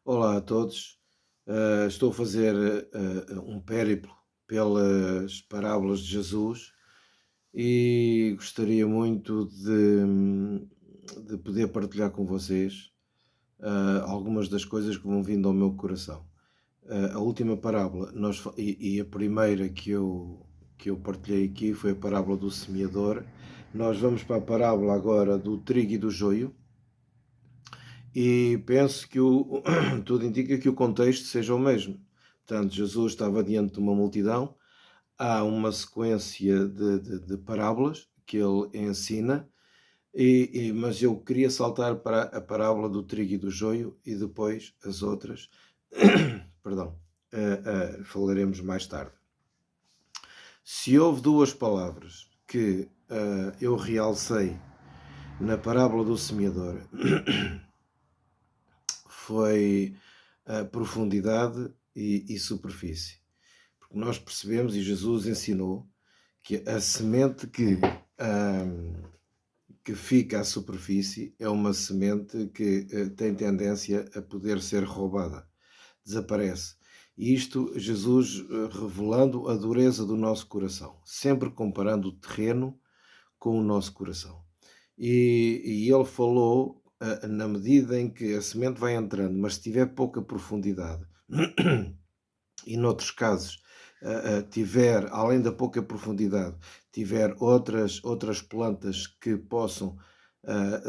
Olá a todos. Estou a fazer um périplo pelas parábolas de Jesus e gostaria muito de poder partilhar com vocês algumas das coisas que vão vindo ao meu coração. A última parábola, e a primeira que eu partilhei aqui foi a parábola do semeador. Nós vamos para a parábola agora do trigo e do joio. E penso que tudo indica que o contexto seja o mesmo. Portanto, Jesus estava diante de uma multidão, há uma sequência de parábolas que ele ensina, mas eu queria saltar para a parábola do trigo e do joio e depois as outras, perdão, falaremos mais tarde. Se houve duas palavras que eu realcei na parábola do semeador, foi a profundidade e superfície. Porque nós percebemos, e Jesus ensinou, que a semente que fica à superfície é uma semente que tem tendência a poder ser roubada, desaparece. E isto, Jesus revelando a dureza do nosso coração, sempre comparando o terreno com o nosso coração. E ele falou, na medida em que a semente vai entrando, mas se tiver pouca profundidade, e noutros casos tiver, além da pouca profundidade, tiver outras plantas que possam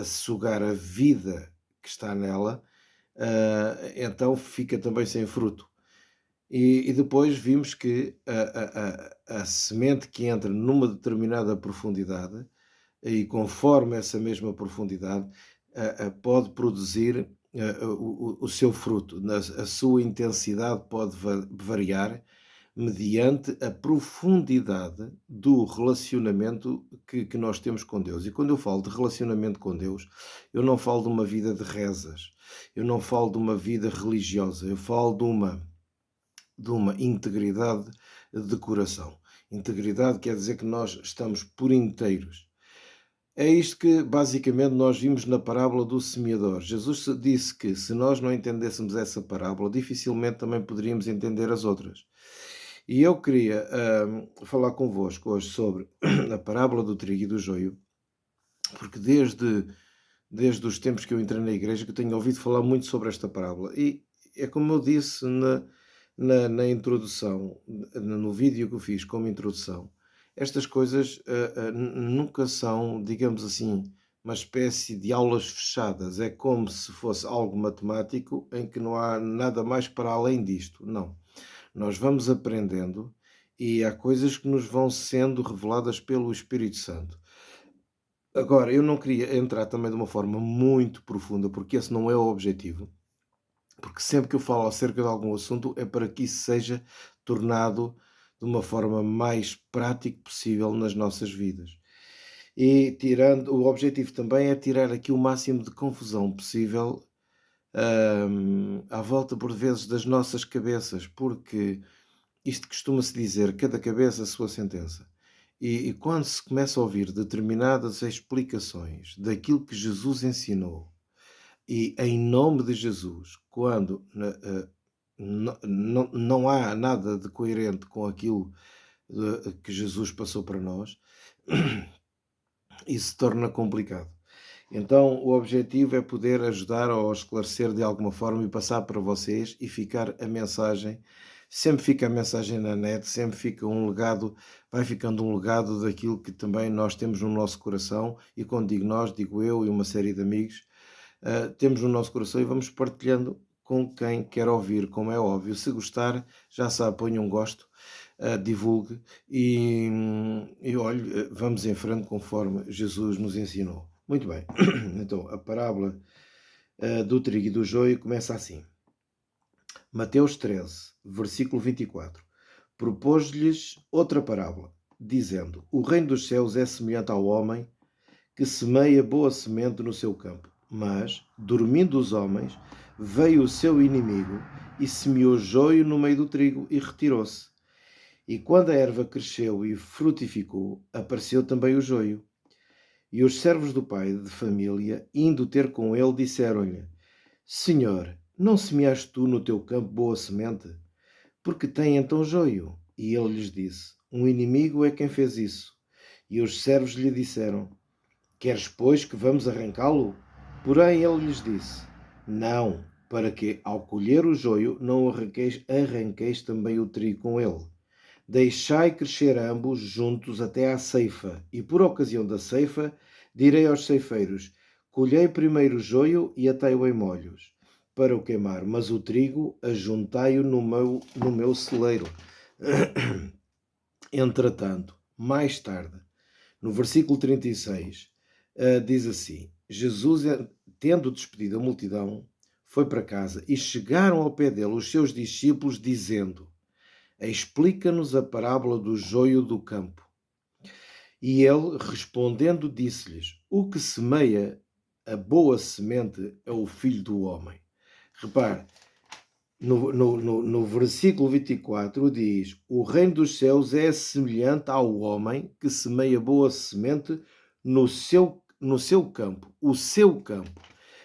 sugar a vida que está nela, então fica também sem fruto. E depois vimos que a semente que entra numa determinada profundidade, e conforme essa mesma profundidade, pode produzir o seu fruto. A sua intensidade pode variar mediante a profundidade do relacionamento que nós temos com Deus. E quando eu falo de relacionamento com Deus, eu não falo de uma vida de rezas, eu não falo de uma vida religiosa, eu falo de uma integridade de coração. Integridade quer dizer que nós estamos por inteiros. É isto que basicamente nós vimos na parábola do semeador. Jesus disse que se nós não entendêssemos essa parábola, dificilmente também poderíamos entender as outras. E eu queria falar convosco hoje sobre a parábola do trigo e do joio, porque desde os tempos que eu entrei na igreja que eu tenho ouvido falar muito sobre esta parábola. E é como eu disse na introdução, no vídeo que eu fiz como introdução, estas coisas nunca são, digamos assim, uma espécie de aulas fechadas. É como se fosse algo matemático em que não há nada mais para além disto. Não. Nós vamos aprendendo e há coisas que nos vão sendo reveladas pelo Espírito Santo. Agora, eu não queria entrar também de uma forma muito profunda, porque esse não é o objetivo. Porque sempre que eu falo acerca de algum assunto é para que isso seja tornado de uma forma mais prática possível nas nossas vidas. E tirando, o objetivo também é tirar aqui o máximo de confusão possível à volta por vezes das nossas cabeças, porque isto costuma-se dizer, cada cabeça a sua sentença. E quando se começa a ouvir determinadas explicações daquilo que Jesus ensinou, e em nome de Jesus, quando não há nada de coerente com aquilo que Jesus passou para nós, isso se torna complicado. Então, o objetivo é poder ajudar ou esclarecer de alguma forma e passar para vocês e ficar a mensagem. Sempre fica a mensagem na net, sempre fica um legado, vai ficando um legado daquilo que também nós temos no nosso coração. E quando digo nós, digo eu e uma série de amigos, temos no nosso coração e vamos partilhando com quem quer ouvir, como é óbvio. Se gostar, já sabe, ponha um gosto, divulgue e olhe, vamos em frente conforme Jesus nos ensinou. Muito bem, então a parábola do trigo e do joio começa assim. Mateus 13, versículo 24. Propôs-lhes outra parábola, dizendo: O reino dos céus é semelhante ao homem que semeia boa semente no seu campo. Mas, dormindo os homens, veio o seu inimigo e semeou joio no meio do trigo e retirou-se. E quando a erva cresceu e frutificou, apareceu também o joio. E os servos do pai de família, indo ter com ele, disseram-lhe: Senhor, não semeaste tu no teu campo boa semente? Porque tem então joio. E ele lhes disse: Um inimigo é quem fez isso. E os servos lhe disseram: Queres, pois, que vamos arrancá-lo? Porém ele lhes disse: Não, para que, ao colher o joio, não arranqueis também o trigo com ele. Deixai crescer ambos juntos até à ceifa, e por ocasião da ceifa, direi aos ceifeiros: Colhei primeiro o joio e atei-o em molhos, para o queimar, mas o trigo ajuntai-o no meu celeiro. Entretanto, mais tarde, no versículo 36, diz assim: Jesus, tendo despedido a multidão, foi para casa e chegaram ao pé dele os seus discípulos, dizendo: Explica-nos a parábola do joio do campo. E ele, respondendo, disse-lhes: O que semeia a boa semente é o Filho do Homem. Repare, no versículo 24 diz: O reino dos céus é semelhante ao homem que semeia boa semente no seu campo, o seu campo.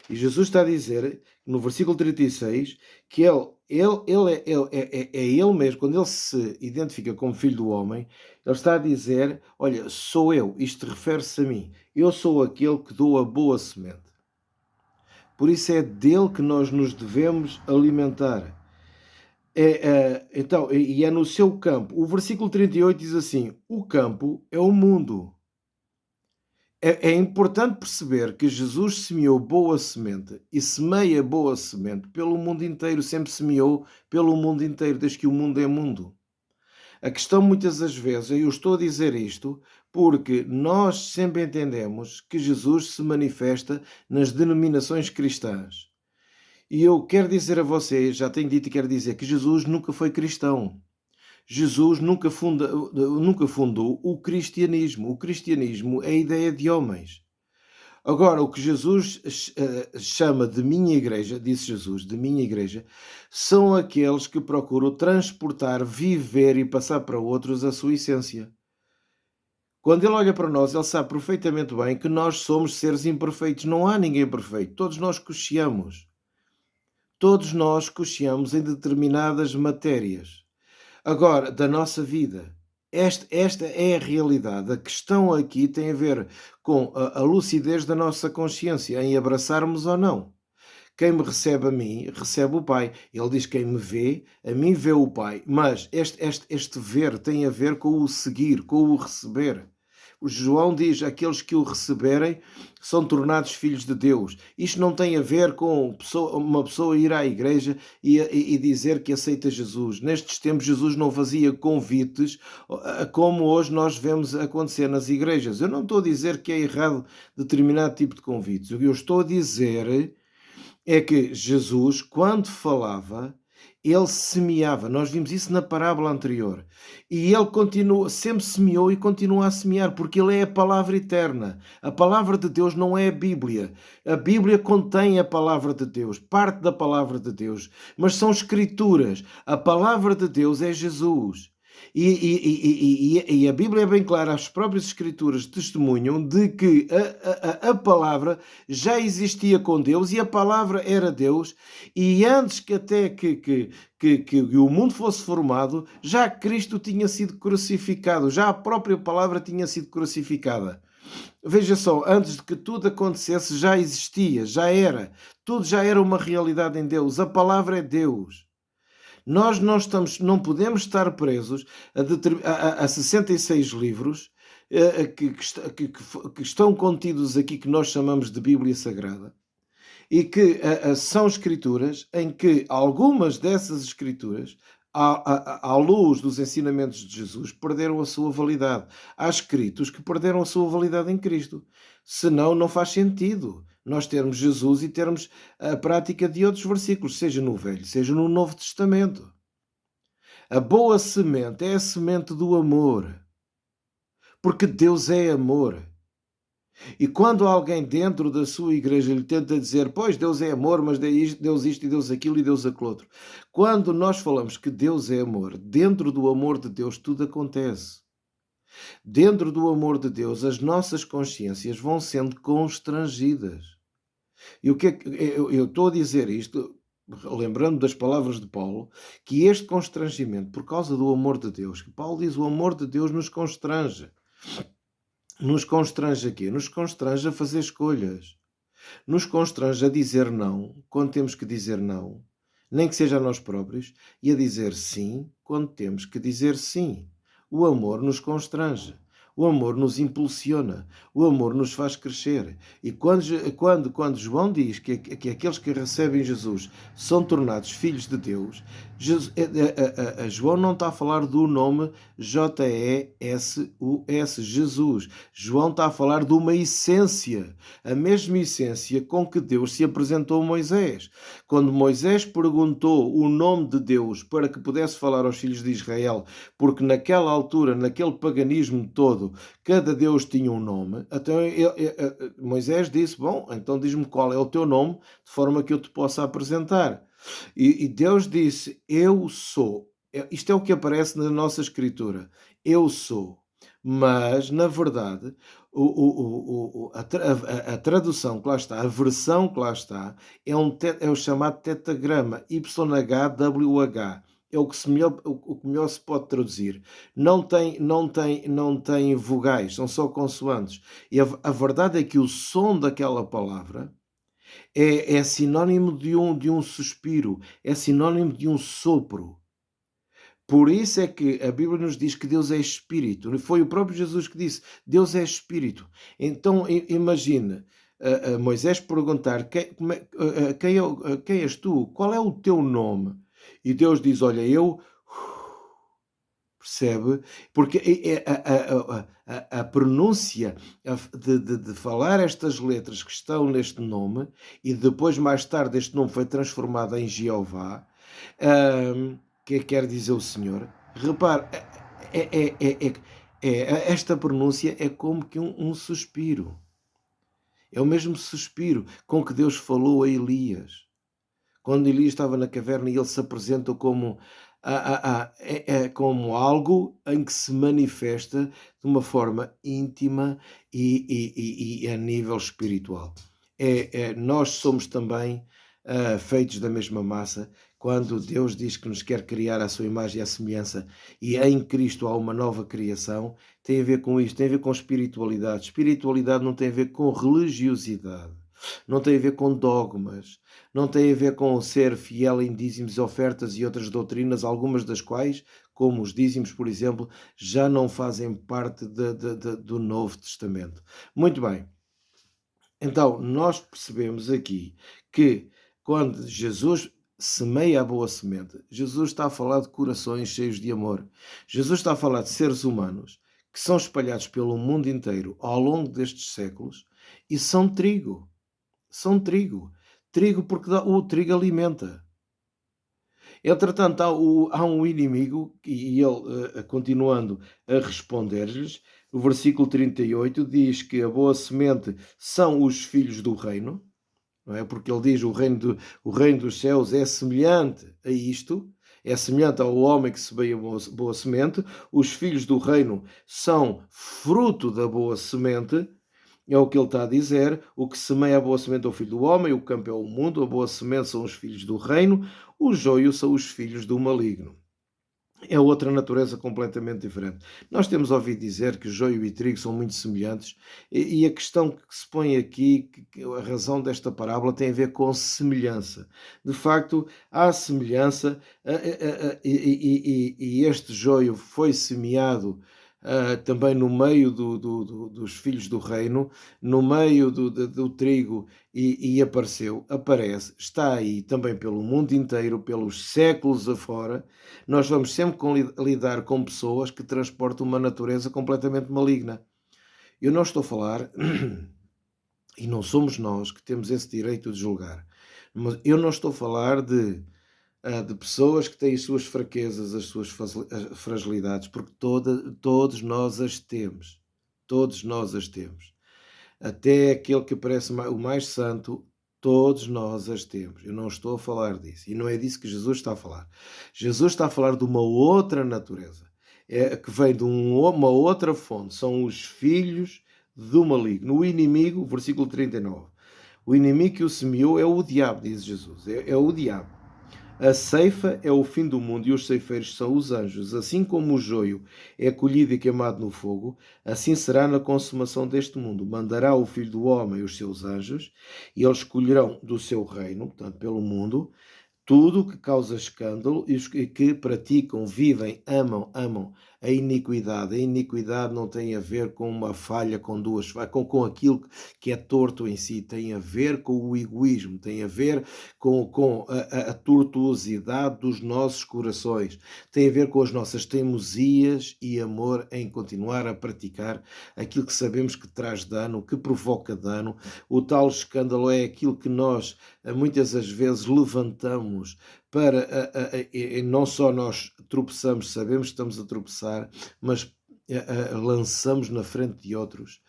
E Jesus está a dizer, no versículo 36, que ele é ele mesmo, quando ele se identifica como filho do homem, ele está a dizer: Olha, sou eu, isto refere-se a mim, eu sou aquele que dou a boa semente. Por isso é dele que nós nos devemos alimentar. Então, e é no seu campo. O versículo 38 diz assim: o campo é o mundo. É importante perceber que Jesus semeou boa semente e semeia boa semente pelo mundo inteiro, sempre semeou pelo mundo inteiro, desde que o mundo é mundo. A questão muitas das vezes, eu estou a dizer isto porque nós sempre entendemos que Jesus se manifesta nas denominações cristãs. E eu quero dizer a vocês, já tenho dito e quero dizer, que Jesus nunca foi cristão. Jesus nunca fundou o cristianismo. O cristianismo é a ideia de homens. Agora, o que Jesus chama de minha igreja, disse Jesus, de minha igreja, são aqueles que procuram transportar, viver e passar para outros a sua essência. Quando ele olha para nós, ele sabe perfeitamente bem que nós somos seres imperfeitos. Não há ninguém perfeito. Todos nós cocheamos. Todos nós cocheamos em determinadas matérias. Agora, da nossa vida. Esta é a realidade. A questão aqui tem a ver com a lucidez da nossa consciência, em abraçarmos ou não. Quem me recebe a mim, recebe o Pai. Ele diz: quem me vê, a mim vê o Pai. Mas este ver tem a ver com o seguir, com o receber. O João diz: aqueles que o receberem são tornados filhos de Deus. Isto não tem a ver com uma pessoa ir à igreja e dizer que aceita Jesus. Nestes tempos, Jesus não fazia convites como hoje nós vemos acontecer nas igrejas. Eu não estou a dizer que é errado determinado tipo de convites. O que eu estou a dizer é que Jesus, quando falava, ele semeava. Nós vimos isso na parábola anterior. E ele sempre semeou e continua a semear, porque ele é a palavra eterna. A palavra de Deus não é a Bíblia. A Bíblia contém a palavra de Deus, parte da palavra de Deus, mas são escrituras. A palavra de Deus é Jesus. E a Bíblia é bem clara, as próprias Escrituras testemunham de que a palavra já existia com Deus e a palavra era Deus, e antes que até que o mundo fosse formado, já Cristo tinha sido crucificado, já a própria palavra tinha sido crucificada. Veja só, antes de que tudo acontecesse, já existia, já era, tudo já era uma realidade em Deus, a palavra é Deus. Nós não podemos estar presos a 66 livros que estão contidos aqui, que nós chamamos de Bíblia Sagrada, e que são escrituras em que algumas dessas escrituras, à luz dos ensinamentos de Jesus, perderam a sua validade. Há escritos que perderam a sua validade em Cristo. Senão, não faz sentido nós termos Jesus e termos a prática de outros versículos, seja no Velho, seja no Novo Testamento. A boa semente é a semente do amor, porque Deus é amor. E quando alguém dentro da sua igreja lhe tenta dizer: pois Deus é amor, mas Deus isto e Deus aquilo e Deus aquilo outro. Quando nós falamos que Deus é amor, dentro do amor de Deus tudo acontece. Dentro do amor de Deus, as nossas consciências vão sendo constrangidas. E o que é que eu estou a dizer isto? lembrando das palavras de Paulo, que este constrangimento, por causa do amor de Deus, que Paulo diz, o amor de Deus nos constrange. Nos constrange a quê? Nos constrange a fazer escolhas. Nos constrange a dizer não, quando temos que dizer não, nem que seja a nós próprios, e a dizer sim, quando temos que dizer sim. O amor nos constrange. O amor nos impulsiona, o amor nos faz crescer. E quando João diz que aqueles que recebem Jesus são tornados filhos de Deus, João não está a falar do nome J-E-S-U-S, Jesus. João está a falar de uma essência, a mesma essência com que Deus se apresentou a Moisés. Quando Moisés perguntou o nome de Deus para que pudesse falar aos filhos de Israel, porque naquela altura, naquele paganismo todo, cada Deus tinha um nome. Então Moisés disse, bom, então diz-me qual é o teu nome, de forma que eu te possa apresentar. E Deus disse, eu sou. Isto é o que aparece na nossa escritura. Eu sou. Mas, na verdade, a tradução que lá está, a versão que lá está, é o chamado tetagrama, YHWH. É o que melhor se pode traduzir. Não tem vogais, são só consoantes. E a verdade é que o som daquela palavra é sinónimo de um suspiro, é sinónimo de um sopro. Por isso é que a Bíblia nos diz que Deus é Espírito. Foi o próprio Jesus que disse, Deus é Espírito. Então imagina, Moisés perguntar, quem és tu? Qual é o teu nome? E Deus diz, olha, eu... Percebe? Porque a pronúncia de falar estas letras que estão neste nome, e depois mais tarde este nome foi transformado em Jeová, que quer dizer o Senhor. Repare, esta pronúncia é como que um suspiro. É o mesmo suspiro com que Deus falou a Elias. Quando Elias estava na caverna e ele se apresenta como algo em que se manifesta de uma forma íntima e a nível espiritual. Nós somos também feitos da mesma massa. Quando Deus diz que nos quer criar à sua imagem e à semelhança, e em Cristo há uma nova criação, tem a ver com isto, tem a ver com espiritualidade. Espiritualidade não tem a ver com religiosidade, não tem a ver com dogmas, não tem a ver com ser fiel em dízimos, ofertas e outras doutrinas, algumas das quais, como os dízimos, por exemplo, já não fazem parte do Novo Testamento. Muito bem. Então, nós percebemos aqui que quando Jesus semeia a boa semente, Jesus está a falar de corações cheios de amor. Jesus está a falar de seres humanos que são espalhados pelo mundo inteiro ao longo destes séculos e são trigo. São trigo. Trigo porque o trigo alimenta. Entretanto, há um inimigo, e ele, continuando a responder-lhes, o versículo 38 diz que a boa semente são os filhos do reino, não é? Porque ele diz o reino dos céus é semelhante a isto, é semelhante ao homem que semeia boa semente, os filhos do reino são fruto da boa semente. É o que ele está a dizer, o que semeia a boa semente é o filho do homem, o campo é o mundo, a boa semente são os filhos do reino, o joio são os filhos do maligno. É outra natureza completamente diferente. Nós temos ouvido dizer que joio e trigo são muito semelhantes, e a questão que se põe aqui, a razão desta parábola tem a ver com semelhança. De facto, há semelhança, e este joio foi semeado também no meio dos filhos do reino, no meio do trigo, e aparece, está aí também pelo mundo inteiro, pelos séculos afora. Nós vamos sempre lidar com pessoas que transportam uma natureza completamente maligna. Eu não estou a falar, e não somos nós que temos esse direito de julgar, mas eu não estou a falar de pessoas que têm as suas fraquezas, as suas fragilidades, porque todos nós as temos. Todos nós as temos. Até aquele que parece o mais santo, todos nós as temos. Eu não estou a falar disso. E não é disso que Jesus está a falar. Jesus está a falar de uma outra natureza, que vem de uma outra fonte. São os filhos do maligno. O inimigo, versículo 39. O inimigo que o semeou é o diabo, diz Jesus. É o diabo. A ceifa é o fim do mundo e os ceifeiros são os anjos. Assim como o joio é colhido e queimado no fogo, assim será na consumação deste mundo. Mandará o Filho do Homem os seus anjos e eles colherão do seu reino, portanto, pelo mundo, tudo o que causa escândalo e os que praticam, vivem, amam a iniquidade. A iniquidade não tem a ver com uma falha, com duas falhas, com aquilo que é torto em si, tem a ver com o egoísmo, tem a ver com a tortuosidade dos nossos corações, tem a ver com as nossas teimosias e amor em continuar a praticar aquilo que sabemos que traz dano, que provoca dano. O tal escândalo é aquilo que nós muitas das vezes levantamos para, e não só nós tropeçamos, sabemos que estamos a tropeçar, mas lançamos na frente de outros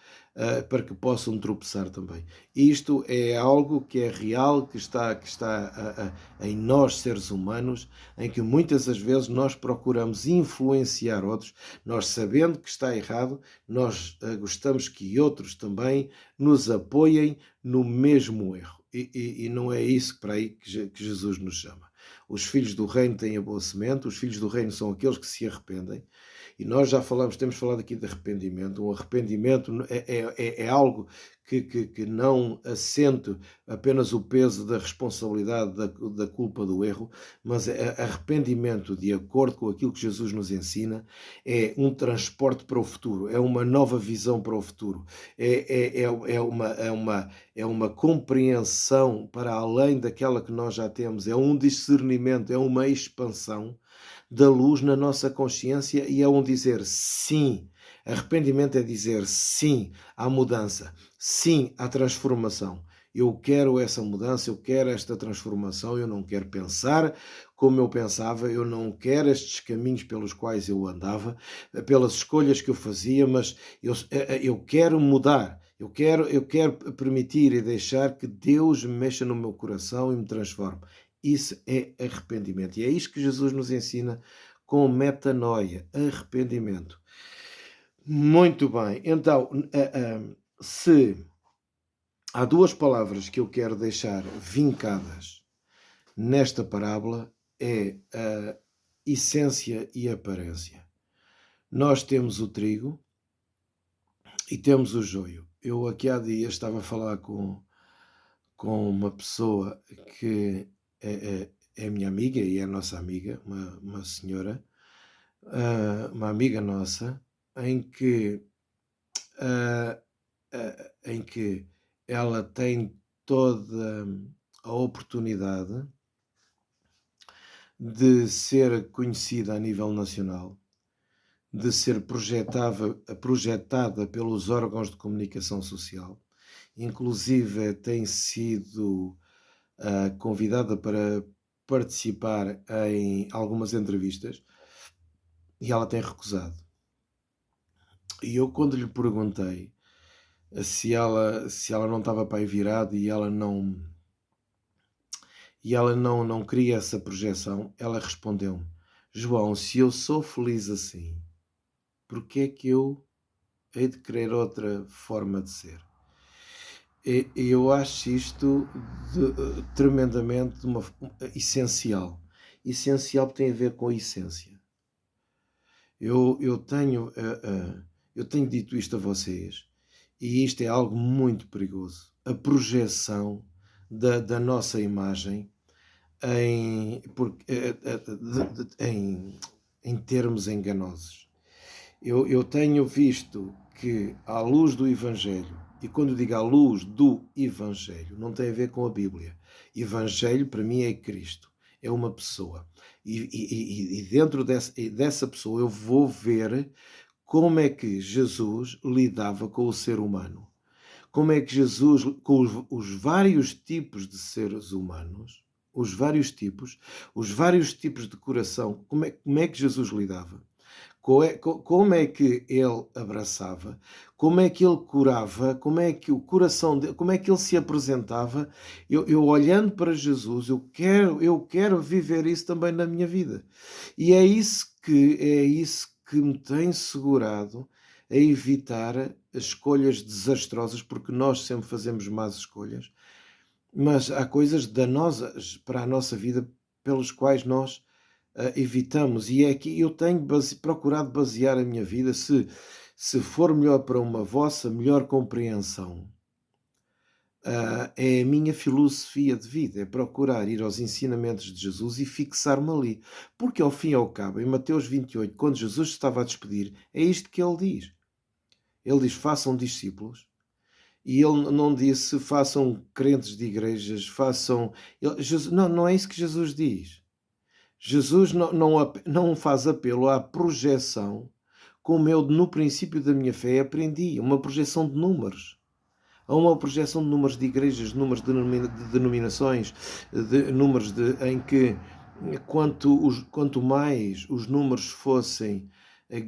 para que possam tropeçar também. Isto é algo que é real, que está em nós, seres humanos, em que muitas das vezes nós procuramos influenciar outros, nós sabendo que está errado, nós gostamos que outros também nos apoiem no mesmo erro. E não é isso para aí que Jesus nos chama. Os filhos do reino têm a boa semente, os filhos do reino são aqueles que se arrependem, e nós já temos falado aqui de arrependimento. Um arrependimento é algo que não assente apenas o peso da responsabilidade da culpa do erro, mas arrependimento, de acordo com aquilo que Jesus nos ensina, é um transporte para o futuro, é uma nova visão para o futuro, é uma compreensão para além daquela que nós já temos, é um discernimento, é uma expansão da luz na nossa consciência e é um dizer sim. Arrependimento é dizer sim à mudança, sim à transformação. Eu quero essa mudança, eu quero esta transformação, eu não quero pensar como eu pensava, eu não quero estes caminhos pelos quais eu andava, pelas escolhas que eu fazia, mas eu quero mudar. Eu quero permitir e deixar que Deus mexa no meu coração e me transforme. Isso é arrependimento. E é isto que Jesus nos ensina com metanoia, arrependimento. Muito bem. Então, se há duas palavras que eu quero deixar vincadas nesta parábola, é a essência e a aparência. Nós temos o trigo e temos o joio. Eu aqui há dias estava a falar com uma pessoa que é minha amiga e é nossa amiga, uma senhora, uma amiga nossa, em que ela tem toda a oportunidade de ser conhecida a nível nacional, de ser projetada pelos órgãos de comunicação social, inclusive tem sido convidada para participar em algumas entrevistas e ela tem recusado. E eu, quando lhe perguntei se ela não estava para aí virado e ela não queria essa projeção, ela respondeu-me: João, se eu sou feliz assim, porque é que eu hei de querer outra forma de ser? E eu acho isto tremendamente essencial. Essencial porque tem a ver com a essência. Eu tenho dito isto a vocês, e isto é algo muito perigoso. A projeção da nossa imagem em termos enganosos. Eu tenho visto que, à luz do Evangelho, e quando digo à luz do Evangelho, não tem a ver com a Bíblia. Evangelho, para mim, é Cristo. É uma pessoa. E dentro dessa pessoa eu vou ver como é que Jesus lidava com o ser humano. Como é que Jesus, com os vários tipos de seres humanos, os vários tipos de coração, como é que Jesus lidava? Como é que ele abraçava, como é que ele curava, como é que o coração dele, como é que ele se apresentava. Eu olhando para Jesus, eu quero viver isso também na minha vida. E é isso que me tem segurado a evitar as escolhas desastrosas, porque nós sempre fazemos más escolhas, mas há coisas danosas para a nossa vida pelos quais nós evitamos. E é que eu tenho procurado basear a minha vida, se for melhor para uma vossa melhor compreensão. É a minha filosofia de vida, é procurar ir aos ensinamentos de Jesus e fixar-me ali. Porque ao fim e ao cabo, em Mateus 28, quando Jesus estava a despedir, é isto que ele diz. Ele diz: façam discípulos. E ele não disse: façam crentes de igrejas, façam. Não, não é isso que Jesus diz. Jesus não faz apelo à projeção, como eu no princípio da minha fé aprendi, uma projeção de números. Há uma projeção de números de igrejas, de números de denominações, de números em que quanto mais os números fossem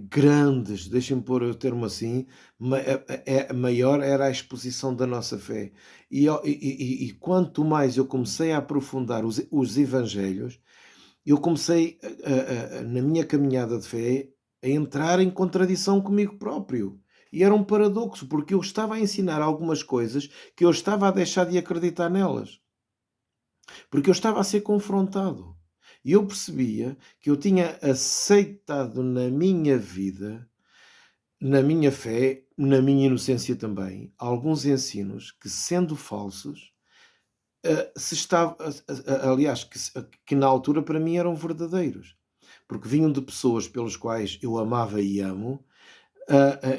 grandes, deixem-me pôr o termo assim, maior era a exposição da nossa fé. E quanto mais eu comecei a aprofundar os evangelhos, eu comecei, na minha caminhada de fé, a entrar em contradição comigo próprio. E era um paradoxo, porque eu estava a ensinar algumas coisas que eu estava a deixar de acreditar nelas. Porque eu estava a ser confrontado. E eu percebia que eu tinha aceitado na minha vida, na minha fé, na minha inocência também, alguns ensinos que, sendo falsos, se estava, aliás, que na altura para mim eram verdadeiros. Porque vinham de pessoas pelos quais eu amava e amo,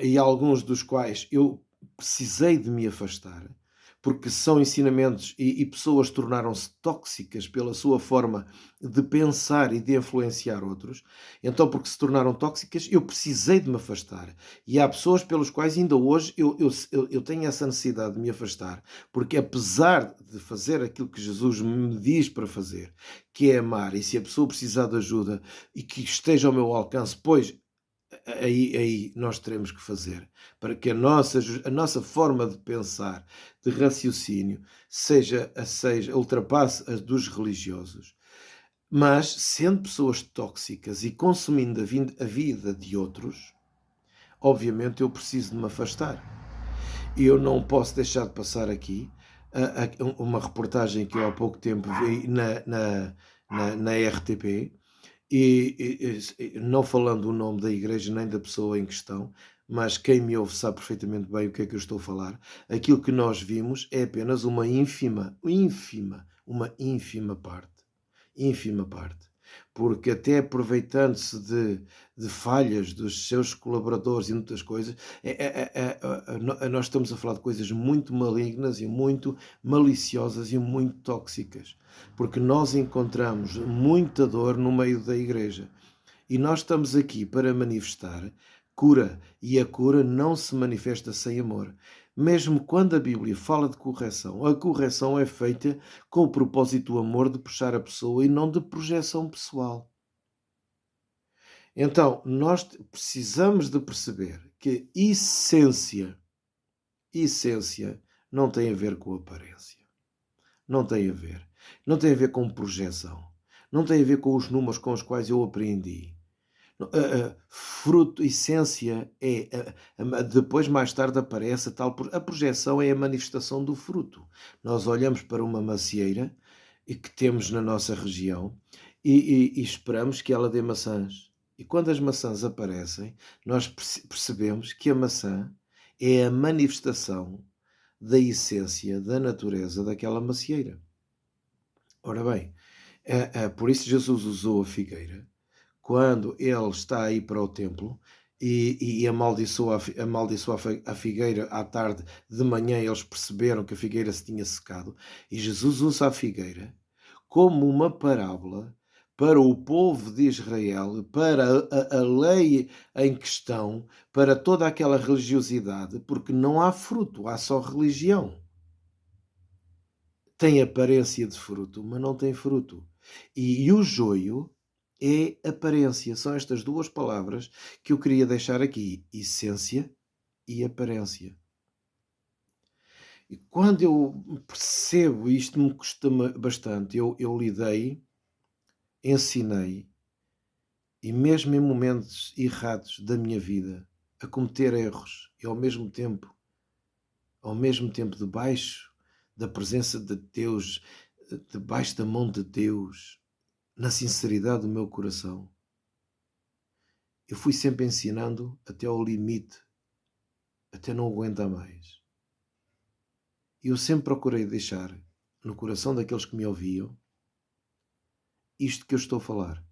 e alguns dos quais eu precisei de me afastar, porque são ensinamentos e pessoas tornaram-se tóxicas pela sua forma de pensar e de influenciar outros. Então, porque se tornaram tóxicas, eu precisei de me afastar. E há pessoas pelos quais ainda hoje eu tenho essa necessidade de me afastar, porque apesar de fazer aquilo que Jesus me diz para fazer, que é amar, e se a pessoa precisar de ajuda e que esteja ao meu alcance, pois aí nós teremos que fazer, para que a nossa forma de pensar, de raciocínio, ultrapasse a dos religiosos. Mas, sendo pessoas tóxicas e consumindo a vida de outros, obviamente eu preciso de me afastar. E eu não posso deixar de passar aqui uma reportagem que eu há pouco tempo vi na RTP, não falando o nome da igreja nem da pessoa em questão, mas quem me ouve sabe perfeitamente bem o que é que eu estou a falar. Aquilo que nós vimos é apenas ínfima parte, porque até aproveitando-se de falhas dos seus colaboradores e muitas coisas, nós estamos a falar de coisas muito malignas e muito maliciosas e muito tóxicas, porque nós encontramos muita dor no meio da igreja. E nós estamos aqui para manifestar cura, e a cura não se manifesta sem amor. Mesmo quando a Bíblia fala de correção, a correção é feita com o propósito do amor de puxar a pessoa e não de projeção pessoal. Então, nós precisamos de perceber que essência não tem a ver com aparência. Não tem a ver. Não tem a ver com projeção. Não tem a ver com os números com os quais eu aprendi. Fruto, essência depois mais tarde aparece a projeção, é a manifestação do fruto. Nós olhamos para uma macieira que temos na nossa região e esperamos que ela dê maçãs. E quando as maçãs aparecem, nós percebemos que a maçã é a manifestação da essência, da natureza daquela macieira. Ora bem, por isso Jesus usou a figueira quando ele está a ir para o templo e amaldiçoa a figueira à tarde. De manhã eles perceberam que a figueira se tinha secado, e Jesus usa a figueira como uma parábola para o povo de Israel, para a lei em questão, para toda aquela religiosidade, porque não há fruto, há só religião. Tem aparência de fruto, mas não tem fruto. E o joio é aparência. São estas duas palavras que eu queria deixar aqui: essência e aparência. E quando eu percebo, isto me custa bastante, eu lidei, ensinei, e mesmo em momentos errados da minha vida, a cometer erros, e ao mesmo tempo debaixo da presença de Deus, debaixo da mão de Deus, na sinceridade do meu coração, eu fui sempre ensinando até ao limite, até não aguentar mais. E eu sempre procurei deixar no coração daqueles que me ouviam isto que eu estou a falar: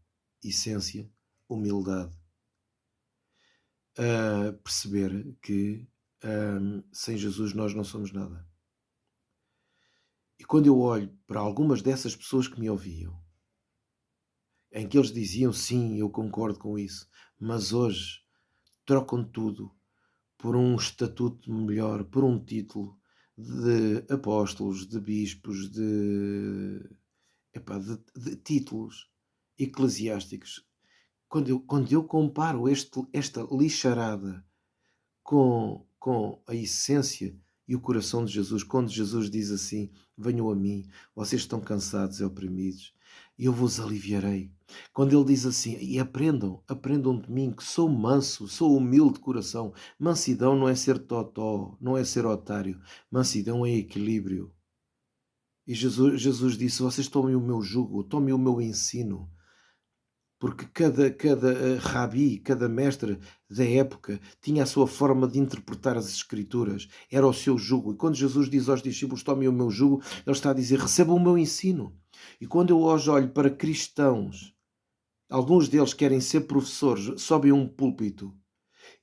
essência, humildade, a perceber que sem Jesus nós não somos nada. E quando eu olho para algumas dessas pessoas que me ouviam, em que eles diziam sim, eu concordo com isso, mas hoje trocam tudo por um estatuto melhor, por um título de apóstolos, de bispos, de títulos eclesiásticos. Quando eu comparo esta lixarada com a essência e o coração de Jesus, quando Jesus diz assim: venham a mim, vocês estão cansados e oprimidos, e eu vos aliviarei. Quando ele diz assim: e aprendam de mim, que sou manso, sou humilde de coração. Mansidão não é ser totó, não é ser otário. Mansidão é equilíbrio. E Jesus disse: vocês tomem o meu jugo, tomem o meu ensino. Porque cada rabi, cada mestre da época tinha a sua forma de interpretar as Escrituras, era o seu jugo. E quando Jesus diz aos discípulos: tomem o meu jugo, ele está a dizer: recebam o meu ensino. E quando eu hoje olho para cristãos, alguns deles querem ser professores, sobem a um púlpito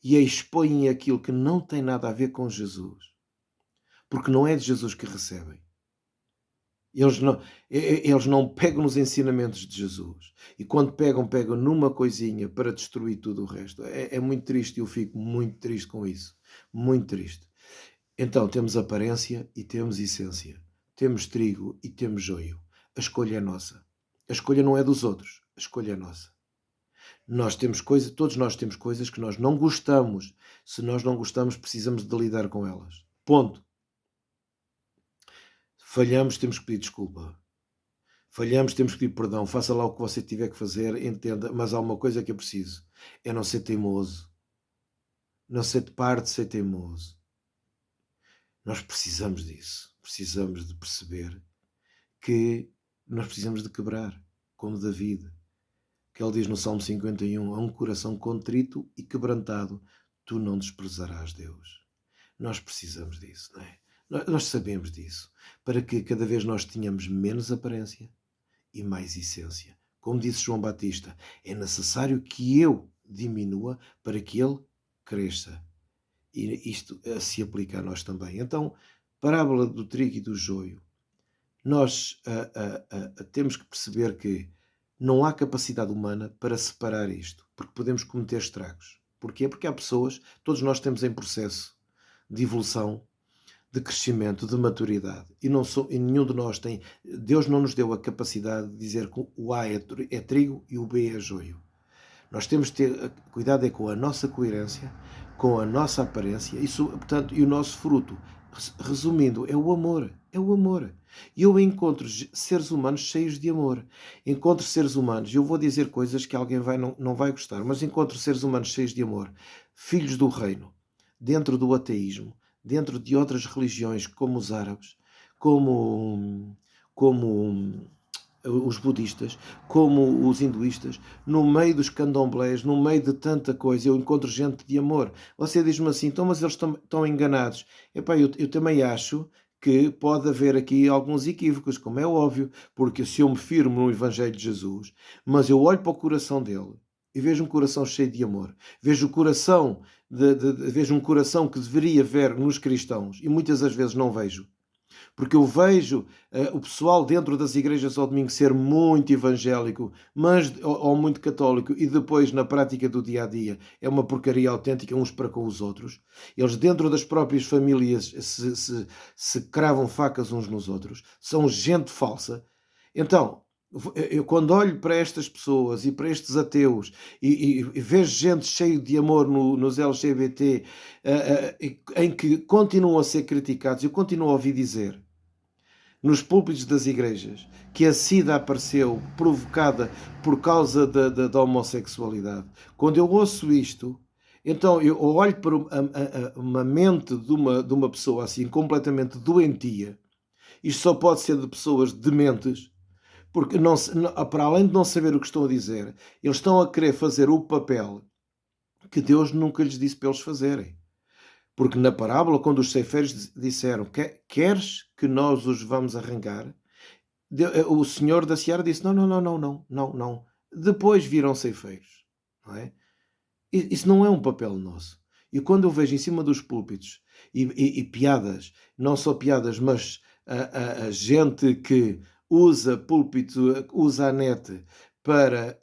e expõem aquilo que não tem nada a ver com Jesus, porque não é de Jesus que recebem. Eles não pegam nos ensinamentos de Jesus. E quando pegam numa coisinha para destruir tudo o resto. É muito triste, eu fico muito triste com isso. Muito triste. Então, temos aparência e temos essência. Temos trigo e temos joio. A escolha é nossa. A escolha não é dos outros. A escolha é nossa. Todos nós temos coisas que nós não gostamos. Se nós não gostamos, precisamos de lidar com elas. Ponto. Falhamos, temos que pedir desculpa. Falhamos, temos que pedir perdão. Faça lá o que você tiver que fazer, entenda. Mas há uma coisa que eu preciso: é não ser teimoso. Não ser de parte, ser teimoso. Nós precisamos disso. Precisamos de perceber que nós precisamos de quebrar, como David, que ele diz no Salmo 51, a um coração contrito e quebrantado, tu não desprezarás, Deus. Nós precisamos disso, não é? Nós sabemos disso, para que cada vez nós tenhamos menos aparência e mais essência. Como disse João Batista, é necessário que eu diminua para que ele cresça. E isto se aplica a nós também. Então, parábola do trigo e do joio. Nós temos que perceber que não há capacidade humana para separar isto, porque podemos cometer estragos. Porquê? Porque há pessoas, todos nós estamos em processo de evolução, de crescimento, de maturidade. E nenhum de nós tem... Deus não nos deu a capacidade de dizer que o A é trigo e o B é joio. Nós temos de ter cuidado com a nossa coerência, com a nossa aparência, portanto, e o nosso fruto. Resumindo, é o amor. É o amor. E eu encontro seres humanos cheios de amor. Encontro seres humanos, eu vou dizer coisas que alguém não vai gostar, mas encontro seres humanos cheios de amor, filhos do reino, dentro do ateísmo, dentro de outras religiões, como os árabes, como os budistas, como os hinduístas, no meio dos candomblés, no meio de tanta coisa, eu encontro gente de amor. Você diz-me assim: então, mas eles estão enganados. Epá, eu também acho que pode haver aqui alguns equívocos, como é óbvio, porque se eu me firmo no Evangelho de Jesus, mas eu olho para o coração dele e vejo um coração cheio de amor, vejo um coração que deveria ver nos cristãos, e muitas das vezes não vejo. Porque eu vejo o pessoal dentro das igrejas ao domingo ser muito evangélico, ou muito católico, e depois na prática do dia a dia é uma porcaria autêntica uns para com os outros. Eles dentro das próprias famílias se cravam facas uns nos outros. São gente falsa. Então, eu quando olho para estas pessoas e para estes ateus e vejo gente cheia de amor nos LGBT, em que continuam a ser criticados, eu continuo a ouvir dizer nos púlpitos das igrejas que a SIDA apareceu provocada por causa da homossexualidade. Quando eu ouço isto, então eu olho para uma mente de uma pessoa assim completamente doentia. Isto só pode ser de pessoas dementes, Porque para além de não saber o que estão a dizer, eles estão a querer fazer o papel que Deus nunca lhes disse para eles fazerem. Porque na parábola, quando os ceifeiros disseram: queres que nós os vamos arrancar? O senhor da seara disse: não, não, não, não, não, não, não. Depois viram ceifeiros. Não é? Isso não é um papel nosso. E quando eu vejo em cima dos púlpitos e piadas, não só piadas, mas a gente que usa púlpito, usa a net para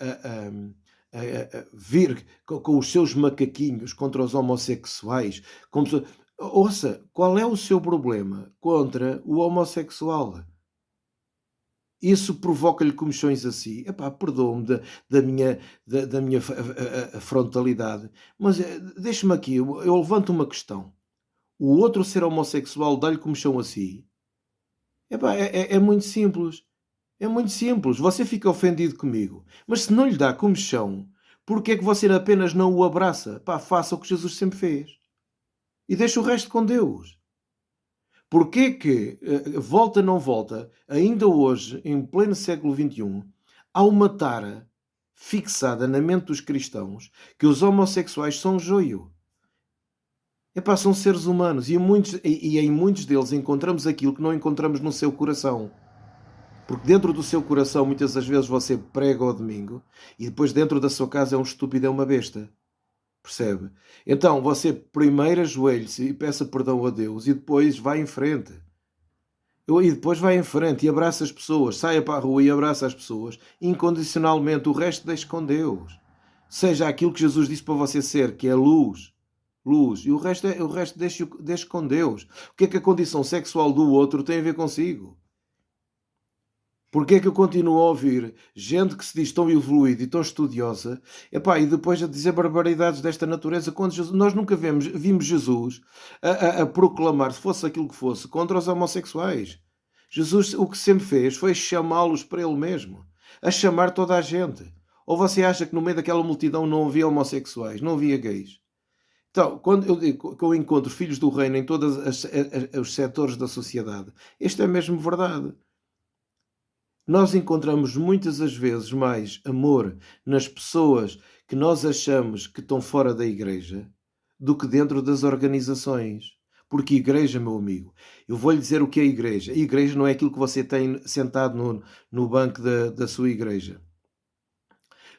vir com os seus macaquinhos contra os homossexuais. Ouça, qual é o seu problema contra o homossexual? Isso provoca-lhe comichões assim. Epá, perdoa-me da minha frontalidade, mas deixe-me aqui, eu levanto uma questão. O outro ser homossexual dá-lhe comichão assim? Epá, é muito simples. É muito simples. Você fica ofendido comigo, mas se não lhe dá comichão, porque é que você apenas não o abraça? Pá, faça o que Jesus sempre fez. E deixa o resto com Deus. Porquê que, volta não volta, ainda hoje, em pleno século XXI, há uma tara fixada na mente dos cristãos que os homossexuais são joio? Epá, são seres humanos e em muitos deles encontramos aquilo que não encontramos no seu coração. Porque dentro do seu coração, muitas das vezes você prega ao domingo e depois dentro da sua casa é um estúpido, é uma besta. Percebe? Então você primeiro ajoelhe-se e peça perdão a Deus e depois vai em frente. E depois vai em frente e abraça as pessoas. Saia para a rua e abraça as pessoas incondicionalmente. O resto deixe com Deus. Seja aquilo que Jesus disse para você ser, que é luz. Luz. E o resto deixe com Deus. O que é que a condição sexual do outro tem a ver consigo? Porque é que eu continuo a ouvir gente que se diz tão evoluída e tão estudiosa, epá, e depois a dizer barbaridades desta natureza, quando nós nunca vimos Jesus a proclamar, se fosse aquilo que fosse, contra os homossexuais. Jesus o que sempre fez foi chamá-los para ele mesmo, a chamar toda a gente. Ou você acha que no meio daquela multidão não havia homossexuais, não havia gays? Então, quando eu digo que eu encontro filhos do reino em todos os setores da sociedade, isto é mesmo verdade. Nós encontramos muitas das vezes mais amor nas pessoas que nós achamos que estão fora da igreja do que dentro das organizações. Porque igreja, meu amigo, eu vou-lhe dizer o que é igreja. A igreja não é aquilo que você tem sentado no banco da sua igreja.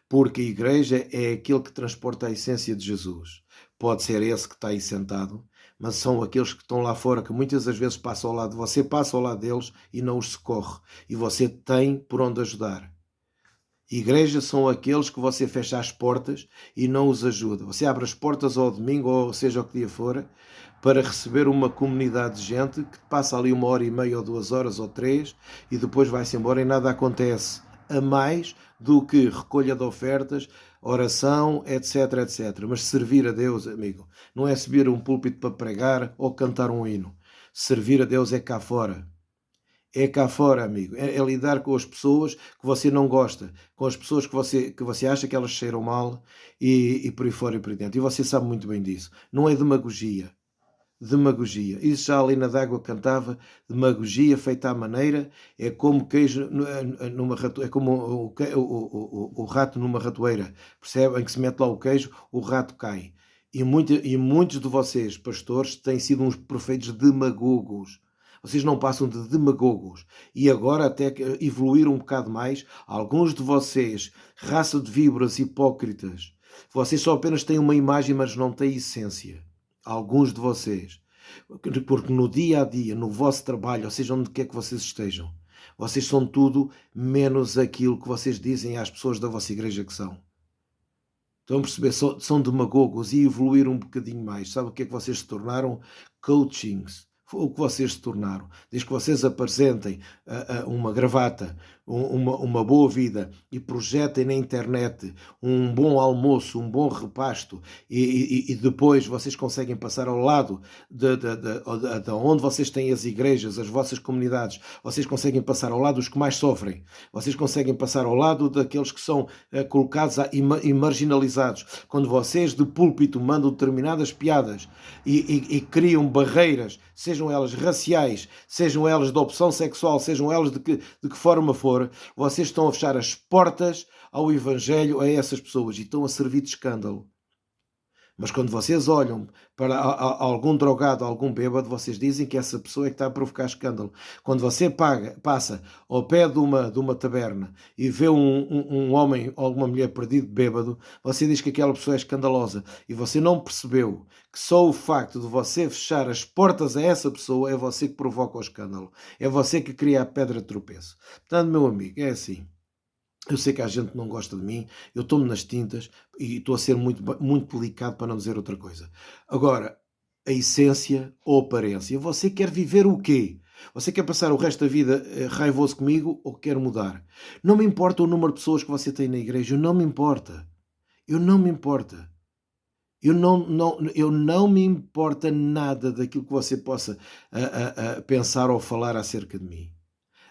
Porque a igreja é aquele que transporta a essência de Jesus. Pode ser esse que está aí sentado, mas são aqueles que estão lá fora, que muitas das vezes passam ao lado de você, passa ao lado deles e não os socorre. E você tem por onde ajudar. Igreja são aqueles que você fecha as portas e não os ajuda. Você abre as portas ao domingo, ou seja o que dia for, para receber uma comunidade de gente que passa ali 1h30 ou 2 horas ou 3 e depois vai-se embora e nada acontece a mais do que recolha de ofertas, oração, etc, etc. Mas servir a Deus, amigo, não é subir a um púlpito para pregar ou cantar um hino. Servir a Deus é cá fora. É cá fora, amigo. É lidar com as pessoas que você não gosta, com as pessoas que você acha que elas cheiram mal e por aí fora e por aí dentro. E você sabe muito bem disso. Não é demagogia. Demagogia. Isso já a Lina D'Água cantava, demagogia feita à maneira, é como queijo numa ratoeira, é como o rato numa ratoeira, percebe? Em que se mete lá o queijo, o rato cai. E muitos de vocês, pastores, têm sido uns perfeitos demagogos. Vocês não passam de demagogos. E agora até que evoluíram um bocado mais, alguns de vocês, raça de víboras hipócritas, vocês só apenas têm uma imagem, mas não têm essência. Alguns de vocês, porque no dia a dia, no vosso trabalho, ou seja, onde quer que vocês estejam, vocês são tudo menos aquilo que vocês dizem às pessoas da vossa igreja que são. Estão a perceber? São demagogos e evoluíram um bocadinho mais. Sabe o que é que vocês se tornaram? Coachings. O que vocês se tornaram. Desde que vocês apresentem uma gravata, uma boa vida e projetem na internet um bom almoço, um bom repasto e depois vocês conseguem passar ao lado de onde vocês têm as igrejas, as vossas comunidades, vocês conseguem passar ao lado dos que mais sofrem, vocês conseguem passar ao lado daqueles que são colocados e marginalizados. Quando vocês de púlpito mandam determinadas piadas e criam barreiras, sejam elas raciais, sejam elas de opção sexual, sejam elas de que forma for, valor, vocês estão a fechar as portas ao Evangelho a essas pessoas e estão a servir de escândalo. Mas quando vocês olham para algum drogado, algum bêbado, vocês dizem que essa pessoa é que está a provocar escândalo. Quando você passa ao pé de uma taberna e vê um homem ou alguma mulher perdido bêbado, você diz que aquela pessoa é escandalosa. E você não percebeu que só o facto de você fechar as portas a essa pessoa é você que provoca o escândalo. É você que cria a pedra de tropeço. Portanto, meu amigo, é assim. Eu sei que a gente não gosta de mim, eu estou-me nas tintas e estou a ser muito, muito delicado para não dizer outra coisa. Agora, a essência ou aparência. Você quer viver o quê? Você quer passar o resto da vida raivoso comigo ou quer mudar? Não me importa o número de pessoas que você tem na igreja, não me importa. Eu não me importa. Eu não me importa nada daquilo que você possa pensar ou falar acerca de mim.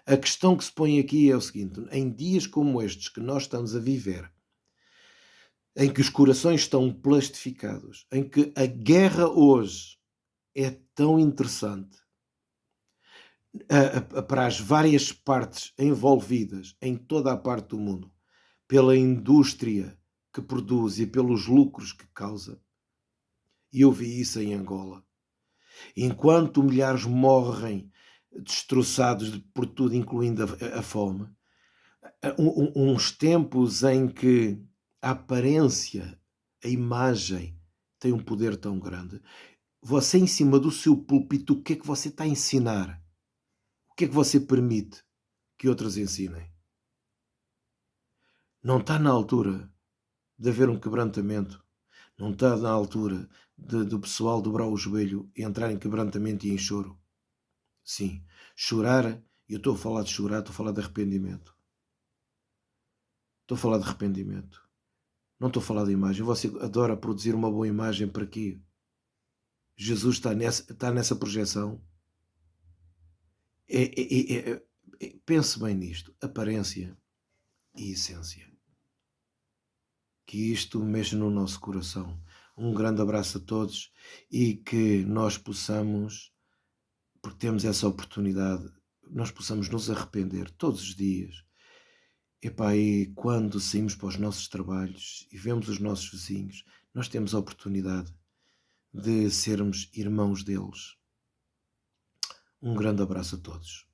A questão que se põe aqui é o seguinte: em dias como estes que nós estamos a viver, em que os corações estão plastificados, em que a guerra hoje é tão interessante para as várias partes envolvidas em toda a parte do mundo, pela indústria que produz e pelos lucros que causa, e eu vi isso em Angola. Enquanto milhares morrem destroçados por tudo, incluindo a fome, uns tempos em que a aparência, a imagem tem um poder tão grande. Você, em cima do seu púlpito, o que é que você está a ensinar? O que é que você permite que outros ensinem? Não está na altura de haver um quebrantamento. Não está na altura do pessoal dobrar o joelho e entrar em quebrantamento e em choro. Sim, chorar, eu estou a falar de chorar, estou a falar de arrependimento. Estou a falar de arrependimento. Não estou a falar de imagem. Você adora produzir uma boa imagem para quê? Jesus está nessa projeção. Pense bem nisto. Aparência e essência. Que isto mexa no nosso coração. Um grande abraço a todos e que nós possamos, porque temos essa oportunidade, nós possamos nos arrepender todos os dias. Epá, e quando saímos para os nossos trabalhos e vemos os nossos vizinhos, nós temos a oportunidade de sermos irmãos deles. Um grande abraço a todos.